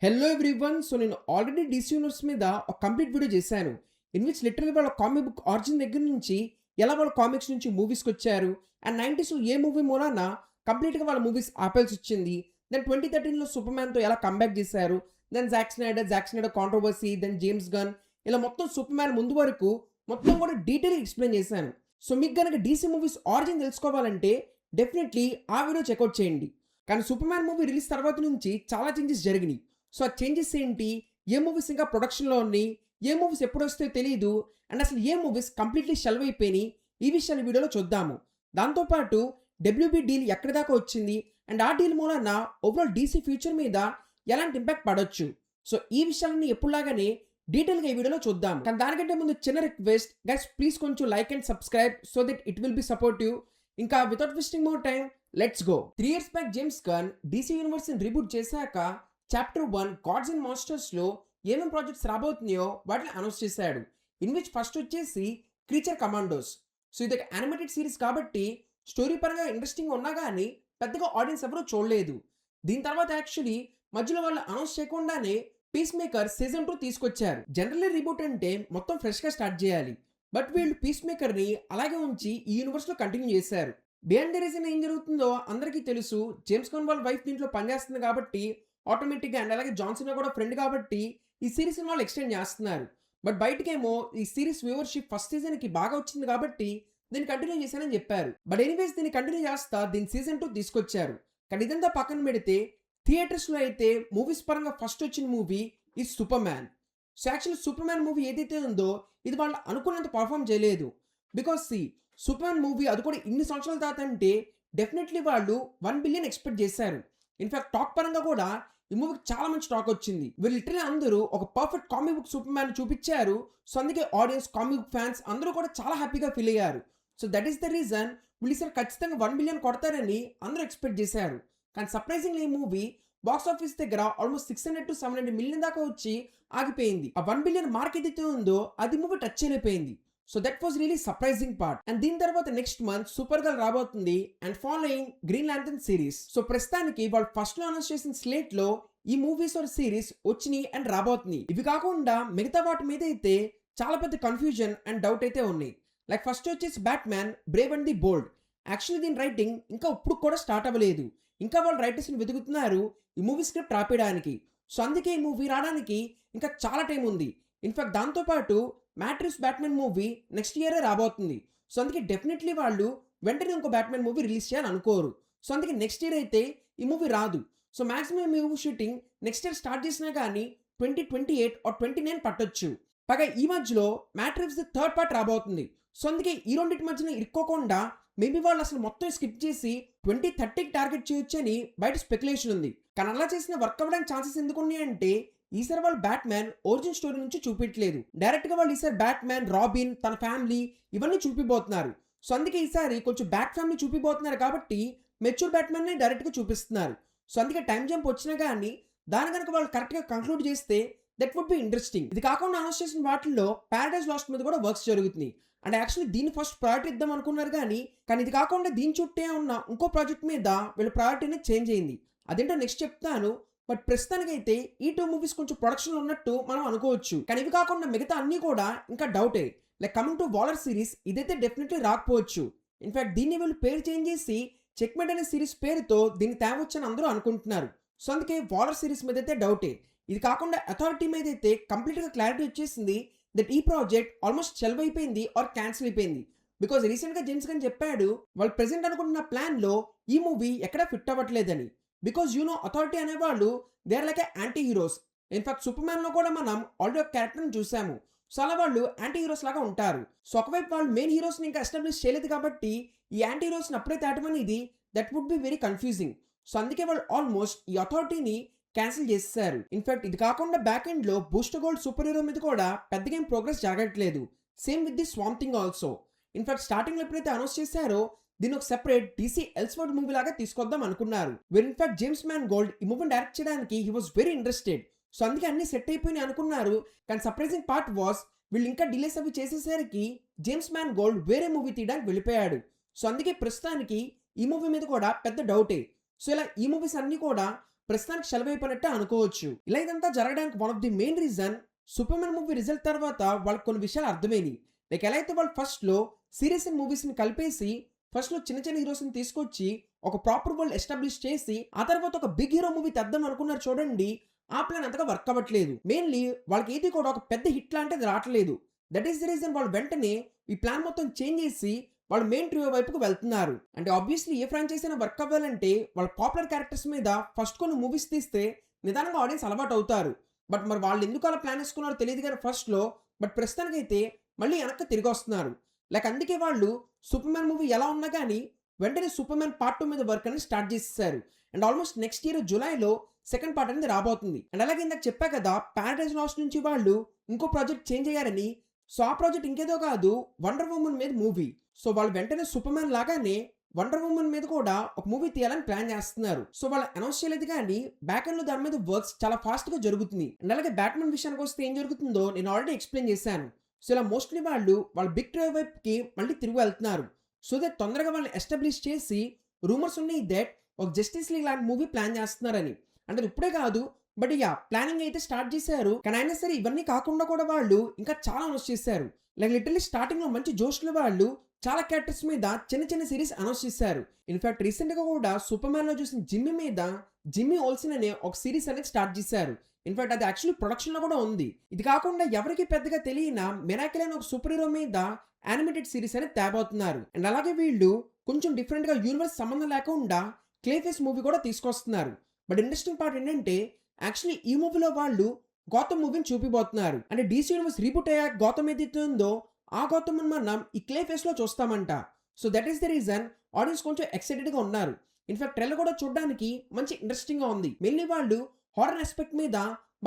Hello everyone. So నేను already DC universe మీద ఒక కంప్లీట్ వీడియో చేశాను. ఇన్ విచ్ లిటరల్లీ వాళ్ళ కామిక్ బుక్ ఆరిజిన్ దగ్గర నుంచి ఎలా వాళ్ళ కామిక్స్ నుంచి మూవీస్కి వచ్చారు అండ్ 90స్లో ఏ మూవీ మూలాన కంప్లీట్గా వాళ్ళ మూవీస్ ఆపాల్సి వచ్చింది. దెన్ 2013లో సూపర్ మ్యాన్తో ఎలా కంబ్యాక్ చేశారు. Then Jack Snyder controversy, then James Gunn, ఇలా మొత్తం సూపర్ మ్యాన్ ముందు వరకు మొత్తం కూడా డీటెయిల్గా ఎక్స్ప్లెయిన్ చేశాను. సో మీకు కనుక డీసీ మూవీస్ ఆరిజిన్ తెలుసుకోవాలంటే డెఫినెట్లీ ఆ వీడియో చెక్అవుట్ చేయండి. కానీ సూపర్ మ్యాన్ మూవీ రిలీజ్ తర్వాత నుంచి చాలా చేంజెస్ జరిగినాయి. సో ఆ చేంజెస్ ఏంటి, ఏ మూవీస్ ఇంకా ప్రొడక్షన్లో ఉన్నాయి, ఏ మూవీస్ ఎప్పుడు వస్తాయో తెలియదు, అండ్ అసలు ఏ మూవీస్ కంప్లీట్లీ షెల్వ్ అయిపోయినాయి, ఈ విషయాలు వీడియోలో చూద్దాము. దాంతోపాటు డబ్ల్యూబీ డీల్ ఎక్కడి దాకా వచ్చింది అండ్ ఆ డీల్ మూలన ఓవరాల్ డీసీ ఫ్యూచర్ మీద ఎలాంటి ఇంపాక్ట్ పడవచ్చు. సో ఈ విషయాలన్నీ ఎప్పుడులాగానే డీటెయిల్గా ఈ వీడియోలో చూద్దాం. కానీ దానికంటే ముందు చిన్న రిక్వెస్ట్ గైస్, ప్లీజ్ కొంచెం like and subscribe so that it will be supportive. ఇంకా without wasting more time let's go. 3 years back James Gunn DC universe reboot చేశాక చాప్టర్ 1 గాడ్స్ అండ్ మాన్స్టర్స్లో ఏమేమి ప్రాజెక్ట్స్ రాబోతున్నాయో వాటిని అనౌన్స్ చేశాడు. ఇన్ విచ్ ఫస్ట్ వచ్చేసి creature commandos. So ఇది ఒక యానిమేటెడ్ సిరీస్ కాబట్టి స్టోరీ పరంగా ఇంట్రెస్టింగ్ ఉన్నా కానీ పెద్దగా ఆడియన్స్ ఎవరూ చూడలేదు. దీని తర్వాత యాక్చువల్లీ మధ్యలో వాళ్ళు అనౌన్స్ చేయకుండానే పీస్ మేకర్ సీజన్ 2 తీసుకొచ్చారు. జనరల్లీ రీబూట్ అంటే మొత్తం ఫ్రెష్గా స్టార్ట్ చేయాలి, బట్ వీళ్ళు పీస్ మేకర్ని అలాగే ఉంచి ఈ యూనివర్స్లో కంటిన్యూ చేశారు. బిహైండ్ ద రీజన్ ఏం జరుగుతుందో అందరికీ తెలుసు. జేమ్స్ గన్ వాళ్ళ వైఫ్ దీంట్లో పనిచేస్తుంది కాబట్టి ఆటోమేటిక్గా, అండ్ అలాగే జాన్సన్ కూడా ఫ్రెండ్ కాబట్టి ఈ సిరీస్ని వాళ్ళు ఎక్స్టెండ్ చేస్తున్నారు. బట్ బయటకేమో ఈ సిరీస్ వ్యూవర్షిప్ ఫస్ట్ సీజన్కి బాగా వచ్చింది కాబట్టి దీన్ని కంటిన్యూ చేశానని చెప్పారు. బట్ ఎనీవేస్ దీన్ని కంటిన్యూ చేస్తా దీని సీజన్ 2 తీసుకొచ్చారు. కానీ ఇదంతా పక్కన పెడితే థియేటర్స్లో అయితే మూవీస్ పరంగా ఫస్ట్ వచ్చిన మూవీ ఈ super man. So actually super man movie ఏదైతే ఉందో ఇది వాళ్ళు అనుకున్నంత పర్ఫామ్ చేయలేదు. బికాస్ సూపర్ మ్యాన్ మూవీ అది కూడా ఇన్ని సంవత్సరాల తర్వాత అంటే డెఫినెట్లీ వాళ్ళు 1 billion ఎక్స్పెక్ట్ చేశారు. ఇన్ఫాక్ట్ టాక్ పరంగా కూడా ఈ మూవీకి చాలా మంచి టాక్ వచ్చింది. వీళ్ళు లిటరల్లీ అందరూ ఒక perfect comic book super man చూపించారు. సో అందుకే ఆడియన్స్, కామిక్ బుక్ ఫ్యాన్స్ అందరూ కూడా చాలా హ్యాపీగా ఫీల్ అయ్యారు. So that is the reason వీళ్ళు ఈసారి ఖచ్చితంగా 1 billion కొడతారని అందరూ ఎక్స్పెక్ట్ చేశారు. కానీ సర్ప్రైజింగ్లీ ఈ మూవీ బాక్స్ ఆఫీస్ దగ్గర ఆల్మోస్ట్ 600 to 700 million దాకా వచ్చి ఆగిపోయింది. ఆ 1 billion మార్క్ ఏదైతే ఉందో అది మూవీ టచ్ అయిపోయింది. So that was really surprising part. And దీని తర్వాత నెక్స్ట్ మంత్ సూపర్ గర్ల్ రాబోతుంది and following green lantern series. So ప్రస్తుతానికి వాళ్ళు ఫస్ట్ లో అనౌన్స్ చేసిన స్లేట్ లో ఈ మూవీస్ ఆర్ సిరీస్ వచ్చినాయి అండ్ రాబోతుంది. ఇవి కాకుండా మిగతా వాటి మీద అయితే చాలా పెద్ద కన్ఫ్యూజన్ అండ్ డౌట్ అయితే ఉన్నాయి. లైక్ ఫస్ట్ వచ్చేసి bat man Brave and the bold. Actually దీని రైటింగ్ ఇంకా ఇప్పుడు కూడా స్టార్ట్ అవ్వలేదు. ఇంకా వాళ్ళు రైటర్స్ని వెతుకుతున్నారు ఈ మూవీ స్క్రిప్ట్ రాపేయడానికి. సో అందుకే ఈ మూవీ రావడానికి ఇంకా చాలా టైం ఉంది. ఇన్ఫాక్ట్ దాంతోపాటు మ్యాట్రిక్స్ బ్యాట్మెన్ మూవీ నెక్స్ట్ ఇయరే రాబోతుంది. సో అందుకే డెఫినెట్లీ వాళ్ళు వెంటనే ఇంకో బ్యాట్మెన్ మూవీ రిలీజ్ చేయాలని అనుకోరు. సో అందుకే నెక్స్ట్ ఇయర్ అయితే ఈ మూవీ రాదు. సో మాక్సిమం ఈ movie shooting next year start చేసినా కానీ 2028 or 2029 పట్టొచ్చు. పైగా ఈ మధ్యలో మ్యాట్రిక్స్ థర్డ్ పార్ట్ రాబోతుంది. సో అందుకే ఈ రెండింటి మధ్యన ఇరుక్కోకుండా మేబీ వాళ్ళు అసలు మొత్తం స్కిప్ చేసి 2030కి టార్గెట్ చేయొచ్చు అని బయట స్పెక్యులేషన్ ఉంది. కానీ అలా చేసిన వర్క్ అవ్వడానికి ఛాన్సెస్ ఎందుకు ఉన్నాయంటే ఈసారి వాళ్ళు బ్యాట్ మ్యాన్ ఒరిజిన్ స్టోరీ నుంచి చూపించలేదు. డైరెక్ట్ గా వాళ్ళు ఈసారి బ్యాట్ మ్యాన్, రాబిన్, తన ఫ్యామిలీ ఇవన్నీ చూపిపోతున్నారు. సో అందుకే ఈసారి కొంచెం బ్యాట్ ఫ్యామిలీ చూపిపోతున్నారు కాబట్టి మెచ్యూర్ బ్యాట్ మ్యాన్ ని డైరెక్ట్ గా చూపిస్తున్నారు. సో అందుకే టైం జంప్ వచ్చినా కానీ దాని కనుక వాళ్ళు కరెక్ట్ గా కంక్లూడ్ చేస్తే దట్ వుడ్ బి ఇంట్రెస్టింగ్. ఇది కాకుండా అనౌన్స్ చేసిన వాటిల్లో ప్యారడైజ్ లాస్ట్ మీద కూడా వర్క్స్ జరుగుతున్నాయి. అండ్ యాక్చువల్లీ దీన్ని ఫస్ట్ ప్రయారిటీ ఇద్దాం అనుకున్నారు కానీ ఇది కాకుండా దీని చుట్టే ఉన్న ఇంకో ప్రాజెక్ట్ మీద వీళ్ళ ప్రయారిటీని చేంజ్ అయింది. అదేంటో నెక్స్ట్ చెప్తాను. బట్ ప్రస్తుతానికైతే ఈ 2 మూవీస్ కొంచెం ప్రొడక్షన్లో ఉన్నట్టు మనం అనుకోవచ్చు. కానీ ఇవి కాకుండా మిగతా అన్ని కూడా ఇంకా డౌటే. Like coming to Waller series, ఇదైతే డెఫినెట్లీ రాకపోవచ్చు. ఇన్ఫాక్ట్ దీన్ని వీళ్ళు పేరు చేంజ్ చేసి చెక్మెట్ అనే సిరీస్ పేరుతో దీన్ని తేవచ్చని అందరూ అనుకుంటున్నారు. సో అందుకే వాలర్ సిరీస్ మీద అయితే డౌటే. ఇది కాకుండా అథారిటీ మీద అయితే కంప్లీట్గా క్లారిటీ వచ్చేసింది దట్ ఈ ప్రాజెక్ట్ ఆల్మోస్ట్ షెల్వ్ అయిపోయింది ఆర్ క్యాన్సిల్ అయిపోయింది. బికాజ్ రీసెంట్గా జేమ్స్ గన్ చెప్పాడు వాళ్ళు ప్రెసెంట్ అనుకుంటున్న ప్లాన్లో ఈ మూవీ ఎక్కడా ఫిట్ అవ్వట్లేదని. బికాజ్ అథారిటీ అనేవాళ్ళు they are like anti heroes. In fact సూపర్ మ్యాన్లో కూడా మనం ఆల్రెడీ ఒక క్యారెక్టర్ని చూసాము. సో అలా వాళ్ళు యాంటీ హీరోస్ లాగా ఉంటారు. సో ఒకవైపు వాళ్ళు మెయిన్ హీరోస్ని ఇంకా ఎస్టాబ్లిష్ చేయలేదు కాబట్టి ఈ యాంటీ హీరోస్ని అప్పుడే తేటం అనేది that would be very confusing. So అందుకే వాళ్ళు ఆల్మోస్ట్ ఈ అథారిటీని క్యాన్సిల్ చేసేసారు. ఇన్ఫాక్ట్ ఇది కాకుండా బ్యాక్ ఎండ్ లో బూస్టర్ గోల్డ్ సూపర్ హీరో మీద కూడా పెద్దగా ఏం ప్రోగ్రెస్ జరగట్లేదు. Same with the swamp thing also. In fact starting లో ఎప్పుడైతే అనౌన్స్ చేశారో దీన్ని ఒక సెపరేట్ డీసీ ఎల్స్వర్డ్ మూవీ లాగా తీసుకొద్దాం అనుకున్నారు. ఇన్ఫాక్ట్ జేమ్స్ మ్యాన్ గోల్డ్ ఈ మూవీని డైరెక్ట్ చేయడానికి he was very interested. So అందుకే అన్ని సెట్ అయిపోయినాయి అనుకున్నారు. కానీ సర్ప్రైజింగ్ పార్ట్ వాస్ వీళ్ళు ఇంకా డిలేస్ అవి చేసేసరికి జేమ్స్ మ్యాన్ గోల్డ్ వేరే మూవీ తీయడానికి వెళ్ళిపోయాడు. సో అందుకే ప్రస్తుతానికి ఈ మూవీ మీద కూడా పెద్ద డౌటే. సో ఇలా ఈ మూవీస్ అన్ని కూడా ప్రస్తుతానికి సెలవైపోయినట్టే అనుకోవచ్చు. ఇలా ఇదంతా జరగడానికి one of the main reason Superman movie result తర్వాత వాళ్ళకి కొన్ని విషయాలు అర్థమైనయి. లైక్ ఎలా అయితే వాళ్ళు ఫస్ట్‌లో సీరీస్ అండ్ మూవీస్‌ని కలిపేసి ఫస్ట్‌లో చిన్న చిన్న హీరోస్‌ని తీసుకొచ్చి ఒక ప్రాపర్ వరల్డ్ ఎస్టాబ్లిష్ చేసి ఆ తర్వాత ఒక బిగ్ హీరో మూవీ తెద్దాం అనుకున్నారు చూడండి. ఆ ప్లాన్ అంతగా వర్క్ అవ్వట్లేదు. మెయిన్‌లీ వాళ్ళకి ఏది కూడా ఒక పెద్ద హిట్ లాంటిది రావట్లేదు. దట్ ఈస్ ది రీజన్ వాళ్ళు వెంటనే ఈ ప్లాన్ మొత్తం చేంజ్ చేసి వాళ్ళు మెయిన్ ట్రియో వైపుకు వెళ్తున్నారు. అంటే ఆబ్వియస్లీ ఏ ఫ్రాంచైజీ అయినా వర్క్ అవ్వాలంటే వాళ్ళ పాపులర్ క్యారెక్టర్స్ మీద ఫస్ట్ కొన్ని మూవీస్ తీస్తే నిదానంగా ఆడియన్స్ అలవాటు అవుతారు. బట్ మరి వాళ్ళు ఎందుకు అలా ప్లాన్ వేసుకున్నారో తెలియదు కానీ ఫస్ట్‌లో బట్ ప్రస్తుతానికైతే మళ్ళీ వెనక్కి తిరిగి వస్తున్నారు. లైక్ అందుకే వాళ్ళు సూపర్‌మ్యాన్ మూవీ ఎలా ఉన్నా గానీ వెంటనే సూపర్‌మ్యాన్ పార్ట్ 2 మీద వర్క్ అనేది స్టార్ట్ చేసేసారు. అండ్ ఆల్మోస్ట్ నెక్స్ట్ ఇయర్ జులైలో సెకండ్ పార్ట్ అనేది రాబోతుంది. అండ్ అలాగే ఇందాక చెప్పా కదా పారడైజ్ లాస్ట్ నుంచి వాళ్ళు ఇంకో ప్రాజెక్ట్ చేంజ్ అయ్యారని. సో ఆ ప్రాజెక్ట్ ఇంకేదో కాదు వండర్ వుమన్ మీద మూవీ. సో వాళ్ళు వెంటనే సూపర్‌మ్యాన్ లాగానే వండర్ వుమన్ మీద కూడా ఒక మూవీ తీయాలని ప్లాన్ చేస్తున్నారు. సో వాళ్ళు అనౌన్స్ చేయలేదు కానీ బ్యాక్ ఎండ్ లో దాని మీద వర్క్స్ చాలా ఫాస్ట్ గా జరుగుతుంది. అండ్ అలాగే బ్యాట్‌మ్యాన్ విషయానికి వస్తే ఏం జరుగుతుందో నేను ఆల్రెడీ ఎక్స్ప్లెయిన్ చేశాను. సో ఇలా మోస్ట్లీ వాళ్ళు వాళ్ళ బిగ్ ట్రై వైపుకి మళ్ళీ తిరిగి వెళ్తున్నారు. సో దట్ తొందరగా వాళ్ళని ఎస్టాబ్లిష్ చేసి రూమర్స్ ఉన్నాయి దట్ ఒక జస్టిస్ లీగ్ లాంటి మూవీ ప్లాన్ చేస్తున్నారని. అంటే ఇప్పుడే కాదు బట్ యా ప్లానింగ్ అయితే స్టార్ట్ చేశారు. కానీ అయినా సరే ఇవన్నీ కాకుండా కూడా వాళ్ళు ఇంకా చాలా అనౌన్స్ చేశారు. లైక్ లిటరల్లీ స్టార్టింగ్ లో మంచి జోష్లో వాళ్ళు చాలా క్యారెక్టర్స్ మీద చిన్న చిన్న సిరీస్ అనౌన్స్ చేశారు. ఇన్ఫాక్ట్ రీసెంట్ గా కూడా సూపర్‌మ్యాన్ లో చూసిన జిమ్మీ మీద జిమ్మీ ఓల్సన్ అనే ఒక సిరీస్ అనేది స్టార్ట్ చేశారు. ఇన్ఫాక్ట్ అది యాక్చువల్లీ ప్రొడక్షన్ లో కూడా ఉంది. ఇది కాకుండా ఎవరికి పెద్దగా తెలియని మిరాకిల్ అనే ఒక సూపర్ హీరో మీద యానిమేటెడ్ సిరీస్ అనేది తేబోతున్నారు. అండ్ అలాగే వీళ్ళు కొంచెం డిఫరెంట్ గా యూనివర్స్ సంబంధం లేకుండా క్లేఫేస్ మూవీ కూడా తీసుకొస్తున్నారు. బట్ ఇంట్రెస్టింగ్ పార్ట్ ఏంటంటే యాక్చువల్లీ ఈ మూవీలో వాళ్ళు గౌతమ్ మూవీని చూపిపోతున్నారు. అంటే డీసీ యూనివర్స్ రీబూట్ అయ్యాక గౌతమ్ ఏదైతే ఉందో ఆ గౌతమ్ మనం ఈ క్లే ఫేస్ లో చూస్తామంట. So that is the reason audience కొంచెం ఎక్సైటెడ్ గా ఉన్నారు. ఇన్ఫాక్ట్ ట్రైలర్ కూడా చూడడానికి మంచి ఇంట్రెస్టింగ్ గా ఉంది. మెయిన్లీ వాళ్ళు హారర్ ఆస్పెక్ట్ మీద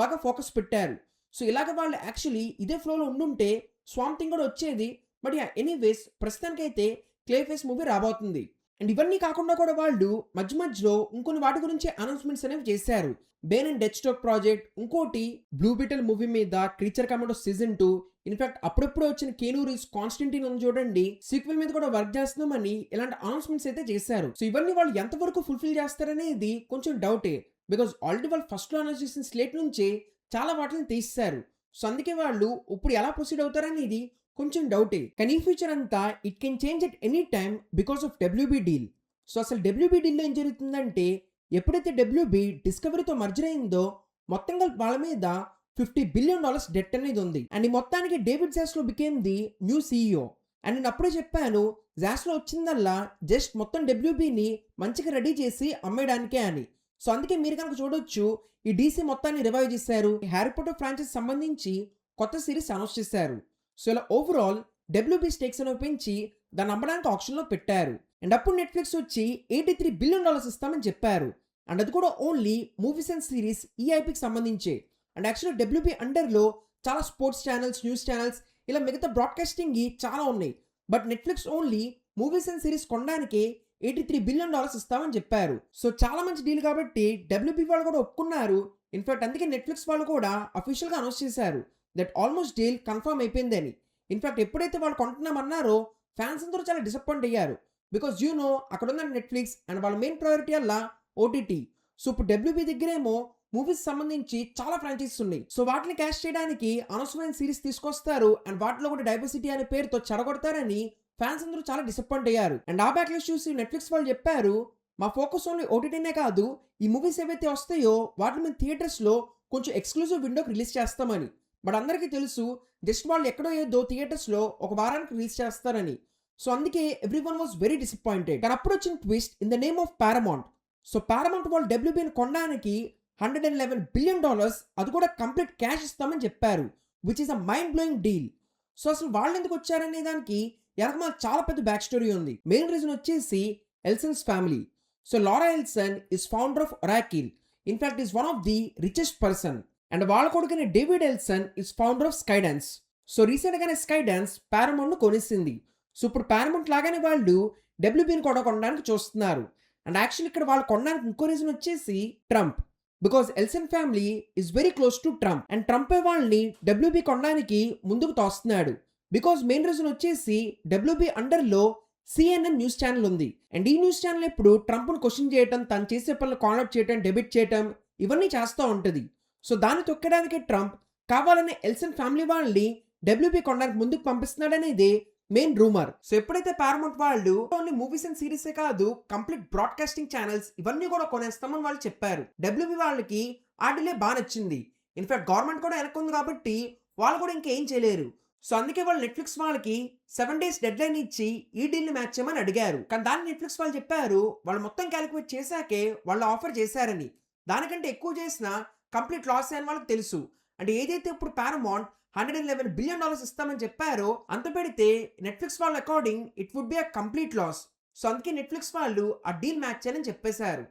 బాగా ఫోకస్ పెట్టారు. సో ఇలాగ వాళ్ళు యాక్చువల్లీ ఇదే ఫ్లోలో ఉండుంటే స్వామ్ థింగ్ కూడా వచ్చేది. బట్ యా ఎనీవేస్ ప్రస్తుతానికైతే క్లే ఫేస్ మూవీ రాబోతుంది. అండ్ ఇవన్నీ కాకుండా కూడా వాళ్ళు మధ్య మధ్యలో ఇంకొన్ని వాటి గురించి అనౌన్స్మెంట్స్ అనేవి చేశారు. Ben and death stroke project, ఇంకోటి బ్లూ బీటల్ మూవీ మీద క్రీచర్ కమాండో సీజన్ 2. ఇన్ఫాక్ట్ అప్పుడప్పుడు వచ్చిన కేనూ రీవ్స్ కాన్స్టంటిన్ ఉంది చూడండి సీక్వెల్ మీద కూడా వర్క్ చేస్తున్నామని ఇలాంటి అనౌన్స్మెంట్స్ అయితే చేశారు. సో ఇవన్నీ వాళ్ళు ఎంతవరకు ఫుల్ఫిల్ చేస్తారనేది కొంచెం డౌటే. బికాజ్ ఆల్రెడీ వాళ్ళు ఫస్ట్ లో అనౌన్స్ చేసిన స్లేట్ నుంచే చాలా వాటిని తీసేశారు. సో అందుకే వాళ్ళు ఇప్పుడు ఎలా ప్రొసీడ్ అవుతారనేది కొంచెం డౌటే. కానీ ఈ ఫ్యూచర్ అంతా it can change at any time because of WB deal. So అసలు డబ్ల్యూబీ డీల్లో ఏం జరుగుతుందంటే ఎప్పుడైతే డబ్ల్యూబీ డిస్కవరీతో మర్జర్ అయిందో మొత్తంగా వాళ్ళ మీద $50 బిలియన్ డెట్ అనేది ఉంది. అండ్ ఈ మొత్తానికి David Zaslav became the new CEO. And నేను అప్పుడే చెప్పాను జాస్లో వచ్చిందల్లా జస్ట్ మొత్తం డబ్ల్యూబీని మంచిగా రెడీ చేసి అమ్మేయడానికే అని. సో అందుకే మీరు కనుక చూడొచ్చు ఈ డీసీ మొత్తాన్ని రివైవ్ చేశారు. హ్యారీ పాటర్ ఫ్రాంచైజ్ సంబంధించి కొత్త సిరీస్ అనౌన్స్ చేశారు. సో ఇలా ఓవరాల్ డబ్ల్యూబీ స్టేక్స్ అనేవి పెంచి దాన్ని అమ్మడానికి ఆప్షన్ లో పెట్టారు. అండ్ అప్పుడు నెట్ఫ్లిక్స్ వచ్చి $83 బిలియన్ ఇస్తామని చెప్పారు. అండ్ అది కూడా ఓన్లీ మూవీస్ అండ్ సిరీస్ ఈఐపీకి సంబంధించే. అండ్ యాక్చువల్లీ డబ్ల్యూబీ అండర్లో చాలా స్పోర్ట్స్ ఛానల్స్, న్యూస్ ఛానల్స్ ఇలా మిగతా బ్రాడ్కాస్టింగ్ చాలా ఉన్నాయి. But Netflix only movies and series కొనడానికి $83 బిలియన్ ఇస్తామని చెప్పారు. సో చాలా మంచి డీల్ కాబట్టి డబ్ల్యూబీ వాళ్ళు కూడా ఒప్పుకున్నారు. ఇన్ఫాక్ట్ అందుకే నెట్ఫ్లిక్స్ వాళ్ళు కూడా అఫీషియల్గా అనౌన్స్ చేశారు దట్ ఆల్మోస్ట్ డీల్ కన్ఫర్మ్ అయిపోయిందని. ఇన్ఫాక్ట్ ఎప్పుడైతే వాళ్ళు కొంటున్నామన్నారో ఫ్యాన్స్ అందరూ చాలా డిసప్పాయింట్ అయ్యారు. బికాజ్ అక్కడ ఉన్న నెట్ఫ్లిక్స్ అండ్ వాళ్ళ మెయిన్ ప్రయారిటీ అలా ఓటీటీ. సో ఇప్పుడు డబ్ల్యూబీ దగ్గరేమో మూవీస్ సంబంధించి చాలా ఫ్రాంచైజీస్ ఉన్నాయి. సో వాటిని క్యాష్ చేయడానికి అనవసరమైన సిరీస్ తీసుకొస్తారు అండ్ వాటిలో కూడా డైవర్సిటీ అనే పేరుతో చెడగొడతారని ఫ్యాన్స్ అందరూ చాలా డిసప్పాయింట్ అయ్యారు. అండ్ ఆ బ్యాక్లాష్ చూసి నెట్ఫ్లిక్స్ వాళ్ళు చెప్పారు మా ఫోకస్ ఓన్లీ ఓటీటీనే కాదు, ఈ మూవీస్ ఏవైతే వస్తాయో వాటిని మేము థియేటర్స్ లో కొంచెం ఎక్స్క్లూజివ్ విండోకి రిలీజ్ చేస్తామని. బట్ అందరికీ తెలుసు జస్ట్ వాళ్ళు ఎక్కడో ఏదో థియేటర్స్ లో ఒక వారానికి రిలీజ్ చేస్తారని. సో అందుకే ఎవ్రీవన్ వాజ్ వెరీ డిసప్పాయింటెడ్. కానీ అప్పుడు వచ్చిన twist in the name of paramount. So paramount వాళ్ళు డబ్ల్యూబీని కొనడానికి $111 బిలియన్ అది కూడా కంప్లీట్ క్యాష్ ఇస్తామని చెప్పారు, which is a mind blowing deal. So అసలు వాళ్ళు ఎందుకు వచ్చారనే దానికి వెనక చాలా పెద్ద బ్యాక్ స్టోరీ ఉంది. మెయిన్ రీజన్ వచ్చేసి Ellisons family. So Larry Ellison is founder of Oracle. In fact is one of the richest person. And వాళ్ళ కొడుకునే David Ellison is founder of Skydance. So recent గానే స్కైడాన్స్ పారమౌంట్ ను కొనేసింది. So ఇప్పుడు paramount లాగానే వాళ్ళు డబ్ల్యూబీని కూడా కొనడానికి చూస్తున్నారు. అండ్ యాక్చువల్లీ ఇక్కడ వాళ్ళు కొనడానికి ఇంకో రీజన్ వచ్చేసి Trump. Because ఎల్సన్ family is very close to Trump and Trump వాళ్ళని డబ్ల్యూబీ కొనడానికి ముందుకు తోస్తున్నాడు. బికాజ్ మెయిన్ రీజన్ వచ్చేసి డబ్ల్యూబీ అండర్లో CNN న్యూస్ ఛానల్ ఉంది. అండ్ ఈ న్యూస్ ఛానల్ ఎప్పుడు ట్రంప్ను క్వశ్చన్ చేయటం, తను చేసే పనులు కాల్ అవుట్ చేయటం, డెబిట్ చేయటం ఇవన్నీ చేస్తూ ఉంటుంది. సో దాన్ని తొక్కడానికి ట్రంప్ కావాలనే ఎల్సన్ ఫ్యామిలీ వాళ్ళని డబ్ల్యూబీ కొనడానికి ముందుకు పంపిస్తున్నాడనేది మెయిన్ రూమర్. సో ఎప్పుడైతే పారమౌంట్ వాళ్ళు ఓన్లీ మూవీస్ అండ్ సిరీసే కాదు, కంప్లీట్ బ్రాడ్కాస్టింగ్ ఛానల్స్ ఇవన్నీ కూడా కొనేస్తామని వాళ్ళు చెప్పారు. డబ్ల్యూబీ వాళ్ళకి ఆ డిలే బాగా నచ్చింది. ఇన్ఫాక్ట్ గవర్నమెంట్ కూడా వెనక్కుంది కాబట్టి వాళ్ళు కూడా ఇంకేం చేయలేరు. సో అందుకే వాళ్ళు నెట్ఫ్లిక్స్ వాళ్ళకి 7 days డెడ్ లైన్ ఇచ్చి ఈ డీల్ని మ్యాచ్ చేయమని అడిగారు. కానీ దాన్ని నెట్ఫ్లిక్స్ వాళ్ళు చెప్పారు వాళ్ళు మొత్తం క్యాలిక్యులేట్ చేశాకే వాళ్ళు ఆఫర్ చేశారని. దానికంటే ఎక్కువ చేసినా కంప్లీట్ లాస్ అని వాళ్ళకి తెలుసు. అంటే ఏదైతే ఇప్పుడు పారమౌంట్ $111 బిలియన్ ఇస్తామని చెప్పారో అంత పెడితే నెట్ఫ్లిక్స్ వాళ్ళ according it would be a complete loss. So అందుకే నెట్ఫ్లిక్స్ వాళ్ళు ఆ డీల్ మ్యాచ్ చేయని చెప్పేశారు.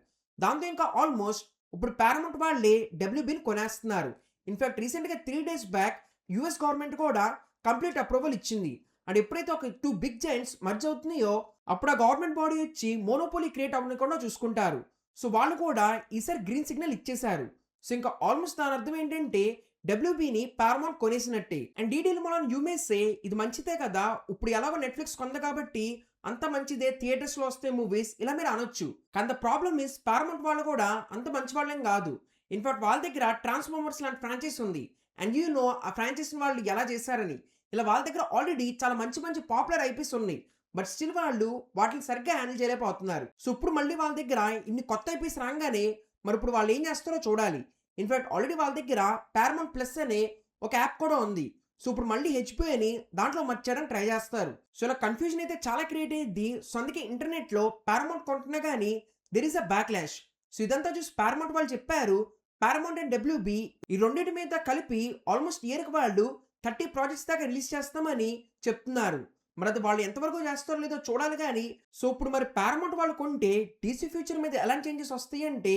దాంతో ఇంకా ఆల్మోస్ట్ ఇప్పుడు పారమౌంట్ వాళ్ళే డబ్ల్యూబీని కొనేస్తున్నారు. ఇన్ఫాక్ట్ రీసెంట్గా 3 days బ్యాక్ యుఎస్ గవర్నమెంట్ కూడా కంప్లీట్ అప్రూవల్ ఇచ్చింది. అండ్ ఎప్పుడైతే ఒక 2 బిగ్ జైంట్స్ మర్జ్ అవుతున్నాయో అప్పుడు ఆ గవర్నమెంట్ బాడీ వచ్చి మోనోపోలీ క్రియేట్ అవ్వకుండా చూసుకుంటారు. సో వాళ్ళు కూడా ఈసారి గ్రీన్ సిగ్నల్ ఇచ్చేశారు. సో ఇంకా ఆల్మోస్ట్ దాని అర్థం ఏంటంటే డబ్ల్యూబీని పారమౌంట్ కొనేసినట్టే. అండ్ ఈ డీల్ మనం యూమేసే ఇది మంచిదే కదా, ఇప్పుడు ఎలాగో నెట్ఫ్లిక్స్ కొంది కాబట్టి అంత మంచిదే, థియేటర్స్ లో వస్తే మూవీస్ ఇలా మీరు అనొచ్చు. కానీ ద ప్రాబ్లమ్ ఇస్ పారమౌంట్ వాళ్ళు కూడా అంత మంచి వాళ్ళేం కాదు. ఇన్ఫాక్ట్ వాళ్ళ దగ్గర ట్రాన్స్ఫార్మర్స్ లాంటి ఫ్రాంచైజ్ ఉంది. అండ్ యూ నో ఆ ఫ్రాంచైజ్ వాళ్ళు ఎలా చేశారని. ఇలా వాళ్ళ దగ్గర ఆల్రెడీ చాలా మంచి మంచి పాపులర్ ఐపీస్ ఉన్నాయి. బట్ స్టిల్ వాళ్ళు వాటిని సరిగ్గా హ్యాండిల్ చేయలేకపోతున్నారు. సో ఇప్పుడు మళ్ళీ వాళ్ళ దగ్గర ఇన్ని కొత్త ఐపీస్ రాగానే మరి ఇప్పుడు వాళ్ళు ఏం చేస్తారో చూడాలి. ఇన్ఫాక్ట్ ఆల్రెడీ వాళ్ళ దగ్గర పారమౌంట్ ప్లస్ అనే ఒక యాప్ కూడా ఉంది. సో ఇప్పుడు మళ్ళీ హెచ్బిఓని దాంట్లో మర్చడానికి ట్రై చేస్తారు. సో ఇలా కన్ఫ్యూజన్ అయితే చాలా క్రియేట్ అయ్యింది. సో అందుకే ఇంటర్నెట్లో పారమౌంట్ కొంటున్నా కానీ there is a backlash. So ఇదంతా చూసి పారమౌంట్ వాళ్ళు చెప్పారు పారమౌంట్ అండ్ డబ్ల్యూబీ ఈ రెండింటి మీద కలిపి ఆల్మోస్ట్ ఇయర్కి వాళ్ళు 30 ప్రాజెక్ట్స్ దాకా రిలీజ్ చేస్తామని చెప్తున్నారు. మరి అది వాళ్ళు ఎంతవరకు చేస్తారో లేదో చూడాలి. కానీ సో ఇప్పుడు మరి పారమౌంట్ వాళ్ళు కొంటే డీసీ ఫ్యూచర్ మీద ఎలాంటి చేంజెస్ వస్తాయి అంటే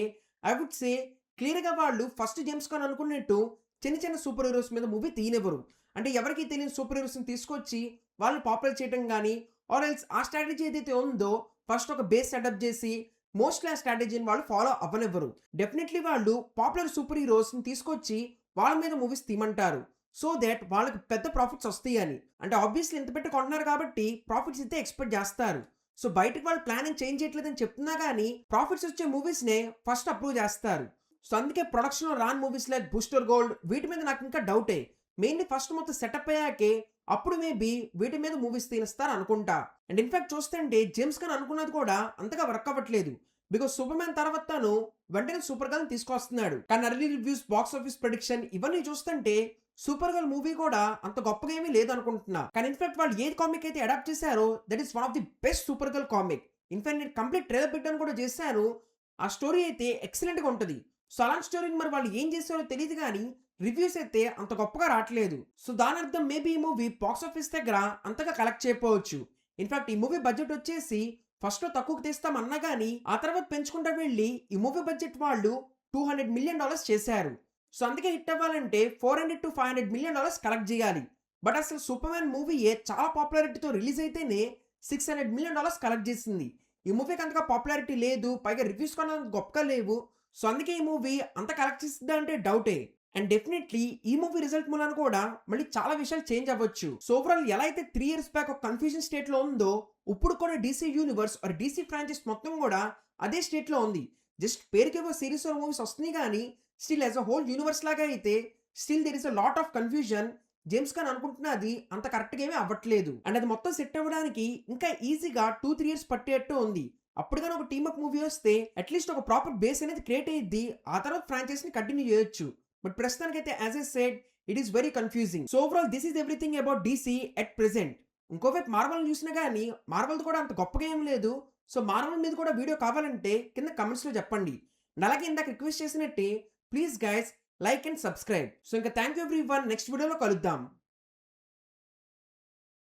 ఐ వుడ్ సే క్లియర్గా వాళ్ళు ఫస్ట్ జేమ్స్ కాన్ అనుకున్నట్టు చిన్న చిన్న సూపర్ హీరోస్ మీద మూవీ తీయనివ్వరు. అంటే ఎవరికి తెలియని సూపర్ హీరోస్ని తీసుకొచ్చి వాళ్ళని పాపులర్ చేయడం కానీ ఆర్ ఎల్స్ ఆ స్ట్రాటజీ ఏదైతే ఉందో ఫస్ట్ ఒక బేస్ సెటప్ చేసి మోస్ట్లీ ఆ స్ట్రాటజీని వాళ్ళు ఫాలో అవ్వనివ్వరు. డెఫినెట్లీ వాళ్ళు పాపులర్ సూపర్ హీరోస్ని తీసుకొచ్చి వాళ్ళ మీద మూవీస్ తీయమంటారు. సో దట్ వాళ్ళకి పెద్ద ప్రాఫిట్స్ వస్తాయి అని. అంటే ఆబ్వియస్లీ ఇంత పెట్టి కొంటున్నారు కాబట్టి ప్రాఫిట్స్ అయితే ఎక్స్పెక్ట్ చేస్తారు. సో బయటకు వాళ్ళు ప్లానింగ్ చేంజ్ చేయట్లేదని చెప్తున్నా కానీ ప్రాఫిట్స్ వచ్చే మూవీస్నే ఫస్ట్ అప్రూవ్ చేస్తారు. సో అందుకే ప్రొడక్షన్లో రాన్ మూవీస్ లైక్ బూస్టర్ గోల్డ్ వీటి మీద నాకు ఇంకా డౌటే. మెయిన్లీ ఫస్ట్ మొత్తం సెటప్ అయ్యాకే అప్పుడు మేబీ వీటి మీద మూవీస్ తీనిస్తారు అనుకుంటా. అండ్ ఇన్ఫాక్ట్ చూస్తుంటే జేమ్స్ గాన్ అనుకున్నది కూడా అంతగా వర్క్ అవ్వట్లేదు. బికాస్ సూపర్ మ్యాన్ తర్వాత తను వెంటనే సూపర్ గర్ల్ తీసుకొస్తున్నాడు. కానీ early reviews, box office prediction ఇవన్నీ చూస్తుంటే సూపర్ గర్ల్ మూవీ కూడా అంత గొప్పగా ఏమీ లేదు అనుకుంటున్నా. కానీ ఇన్ఫాక్ట్ వాళ్ళు ఏది కామిక్ అయితే అడాప్ట్ చేశారో that is one of the best super girl comic. In fact నేను కంప్లీట్ ట్రైలర్ పెట్టాను కూడా చేశాను. ఆ స్టోరీ అయితే ఎక్సలెంట్గా ఉంటుంది. సో అలాంటి స్టోరీని మరి వాళ్ళు ఏం చేస్తారో తెలియదు కానీ రివ్యూస్ అయితే అంత గొప్పగా రావట్లేదు. సో దాని అర్థం మేబీ ఈ మూవీ బాక్స్ ఆఫీస్ దగ్గర అంతగా కలెక్ట్ చేయకపోవచ్చు. ఇన్ఫాక్ట్ ఈ మూవీ బడ్జెట్ వచ్చేసి ఫస్ట్ లో తక్కువకి తీస్తామన్నా కానీ ఆ తర్వాత పెంచుకుంటూ వెళ్ళి ఈ మూవీ బడ్జెట్ వాళ్ళు $200 మిలియన్ చేశారు. సో అందుకే హిట్ అవ్వాలంటే $400 to $500 మిలియన్ కలెక్ట్ చేయాలి. బట్ అసలు సూపర్ మ్యాన్ మూవీయే చాలా పాపులారిటీతో రిలీజ్ అయితేనే $600 మిలియన్ కలెక్ట్ చేసింది. ఈ మూవీకి అంతగా పాపులారిటీ లేదు, పైగా రివ్యూస్ కూడా గొప్పగా లేవు. సో అందుకే ఈ మూవీ అంత కలెక్ట్ చేస్తుందా అంటే డౌటే. అండ్ డెఫినెట్లీ ఈ మూవీ రిజల్ట్ మూలాన కూడా మళ్ళీ చాలా విషయాలు చేంజ్ అవ్వచ్చు. సో ఓవరాల్ ఎలా అయితే 3 years బ్యాక్ ఒక కన్ఫ్యూజన్ స్టేట్ లో ఉందో ఇప్పుడు కూడా DC universe or DC franchise మొత్తం కూడా అదే స్టేట్ లో ఉంది. జస్ట్ పేరుకేవో సిరీస్ ఆర్ మూవీస్ వస్తున్నాయి కానీ still as a whole universe లాగా అయితే still there is a lot of confusion. James Gunn అనుకుంటున్నది అంత కరెక్ట్గా ఏమీ అవ్వట్లేదు. అండ్ అది మొత్తం సెట్ అవ్వడానికి ఇంకా ఈజీగా 2-3 years పట్టేట్టు ఉంది. అప్పుడు కానీ ఒక టీమ్ అప్ మూవీ వస్తే అట్లీస్ట్ ఒక ప్రాపర్ బేస్ అనేది క్రియేట్ అయ్యిద్ది. ఆ తర్వాత ఫ్రాంచైజ్ ని కంటిన్యూ చేయొచ్చు. బట్ ప్రస్తుతానికైతే as I said it is very confusing. So overall this is everything about DC at present. ఇంకోవైపు మార్వల్ చూసినా కానీ మార్వల్ కూడా అంత గొప్పగా ఏం లేదు. సో మార్వల్ మీద కూడా వీడియో కావాలంటే కింద కమెంట్స్లో చెప్పండి. అలాగే ఇందాక రిక్వెస్ట్ చేసినట్టే please guys like and subscribe. So ఇంకా థ్యాంక్ యూ ఎవ్రీవన్. నెక్స్ట్ వీడియోలో కలుద్దాం.